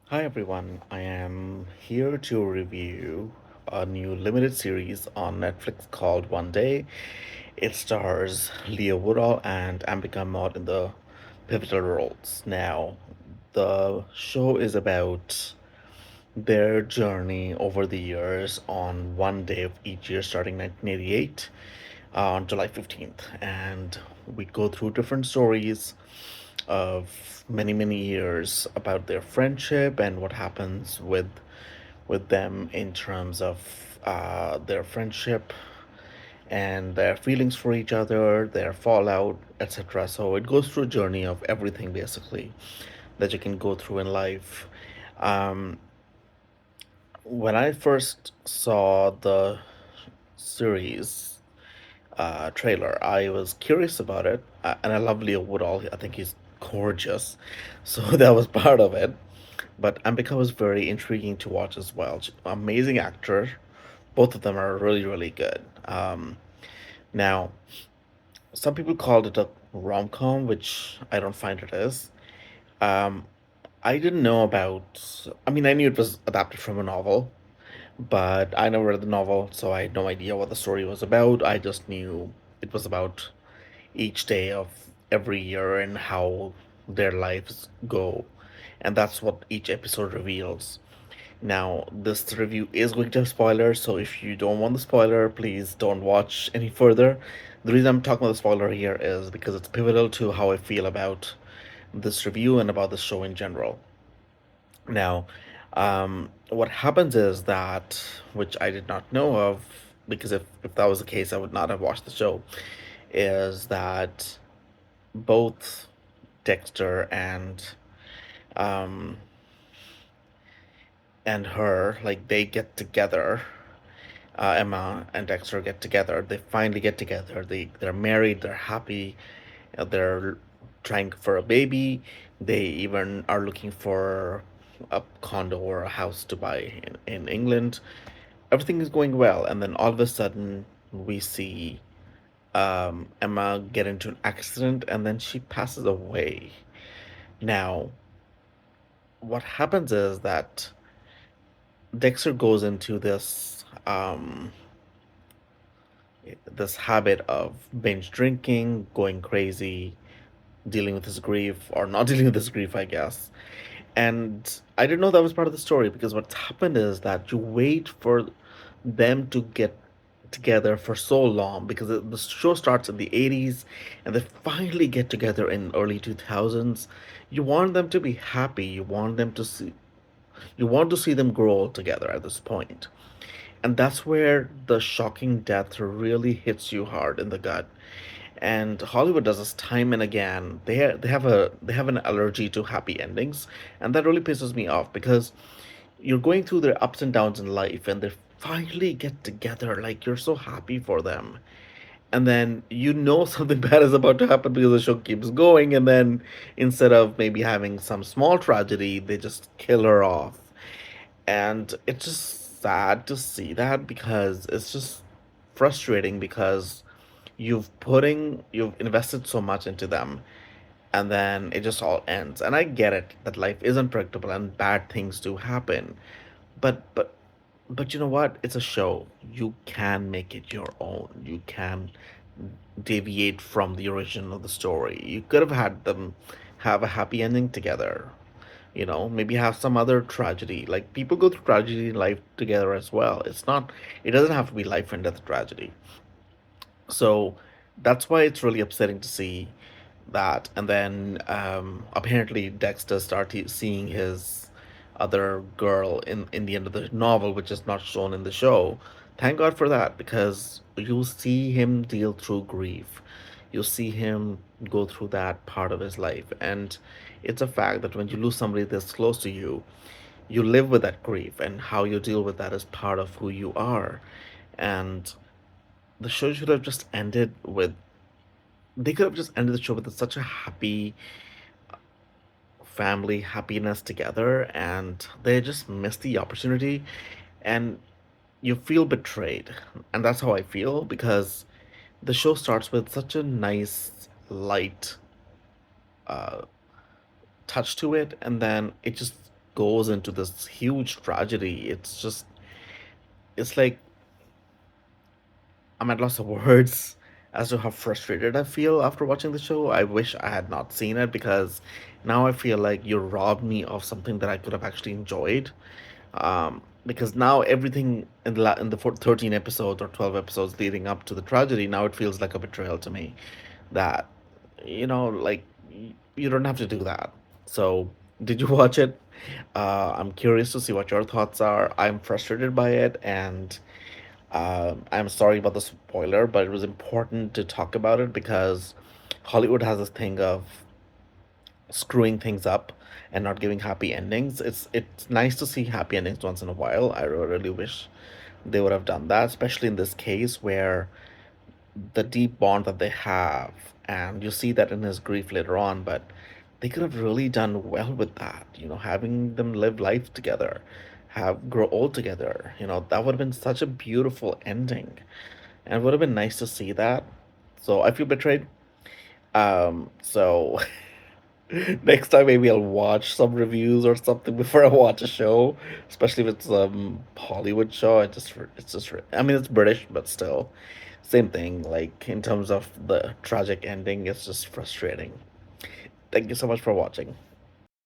Hi everyone, I am here to review a new limited series on Netflix called One Day. It stars Leah Woodall and Ambika Mott in the pivotal roles. Now, the show is about their journey over the years on one day of each year starting 1988 on July 15th. And we go through different stories of many years about their friendship and what happens with them in terms of their friendship and their feelings for each other, their fallout, etc. So it goes through a journey of everything basically that you can go through in life. Um, when I first saw the series trailer, I was curious about it, and I love Leo Woodall. I think he's gorgeous, so that was part of it. But Ambika was very intriguing to watch as well. Amazing actor. Both of them are really good. Now, some people called it a rom com, which I don't find it is. Um, I didn't know about. I mean, I knew it was adapted from a novel, but I never read the novel, so I had no idea what the story was about. I just knew it was about each day of every year and how their lives go. And that's what each episode reveals. Now, this review is going to have spoilers, so if you don't want the spoiler, please don't watch any further. The reason I'm talking about the spoiler here is because it's pivotal to how I feel about this review and about the show in general. Now, what happens is that, which I did not know of, because if that was the case, I would not have watched the show, is that both Dexter um, and her, like they get together. Emma and Dexter get together. They finally get together. They're married. They're happy. They're trying for a baby. They even are looking for a condo or a house to buy in England. Everything is going well, and then all of a sudden we see Emma get into an accident, and then she passes away. Now, what happens is that Dexter goes into this habit of binge drinking, going crazy, dealing with his grief, or not dealing with his grief, I guess. And I didn't know that was part of the story because what's happened is that you wait for them to get together for so long because the show starts in the 80s and they finally get together in early 2000s. You want them to be happy. You want to see them grow old together at this point. And that's where the shocking death really hits you hard in the gut. And Hollywood does this time and again. They have an allergy to happy endings, and that really pisses me off because you're going through their ups and downs in life, and they finally get together. Like you're so happy for them, and then you know something bad is about to happen because the show keeps going, and then instead of maybe having some small tragedy, they just kill her off, and it's just sad to see that because it's just frustrating because you've invested so much into them and then it just all ends. And I get it that life is unpredictable and bad things do happen, but you know what, it's a show. You can make it your own. You can deviate from the origin of the story. You could have had them have a happy ending together, maybe have some other tragedy. Like people go through tragedy in life together as well. It doesn't have to be life and death tragedy. So that's why it's really upsetting to see that. And then apparently Dexter started seeing his other girl in the end of the novel, which is not shown in the show. Thank God for that, because you'll see him deal through grief. You'll see him go through that part of his life. And it's a fact that when you lose somebody that's close to you, you live with that grief, and how you deal with that is part of who you are. And the show should have just ended with they could have just ended the show with such a happy family happiness together, and they just missed the opportunity, and you feel betrayed. And that's how I feel, because the show starts with such a nice light uh touch to it, and then it just goes into this huge tragedy. It's like I'm at loss of words as to how frustrated I feel after watching the show. I wish I had not seen it because now I feel like you robbed me of something that I could have actually enjoyed. Because now everything in the 13 episodes or 12 episodes leading up to the tragedy, now it feels like a betrayal to me. That, like, you don't have to do that. So, did you watch it? I'm curious to see what your thoughts are. I'm frustrated by it, and I'm sorry about the spoiler, but it was important to talk about it because Hollywood has this thing of screwing things up and not giving happy endings. It's nice to see happy endings once in a while. I really wish they would have done that, especially in this case where the deep bond that they have, and you see that in his grief later on, but they could have really done well with that, having them live life together, have grow old together. That would have been such a beautiful ending. And it would have been nice to see that. So I feel betrayed. So next time maybe I'll watch some reviews or something before I watch a show, especially if it's Hollywood show. I mean it's British, but still same thing. Like in terms of the tragic ending, it's just frustrating. Thank you so much for watching.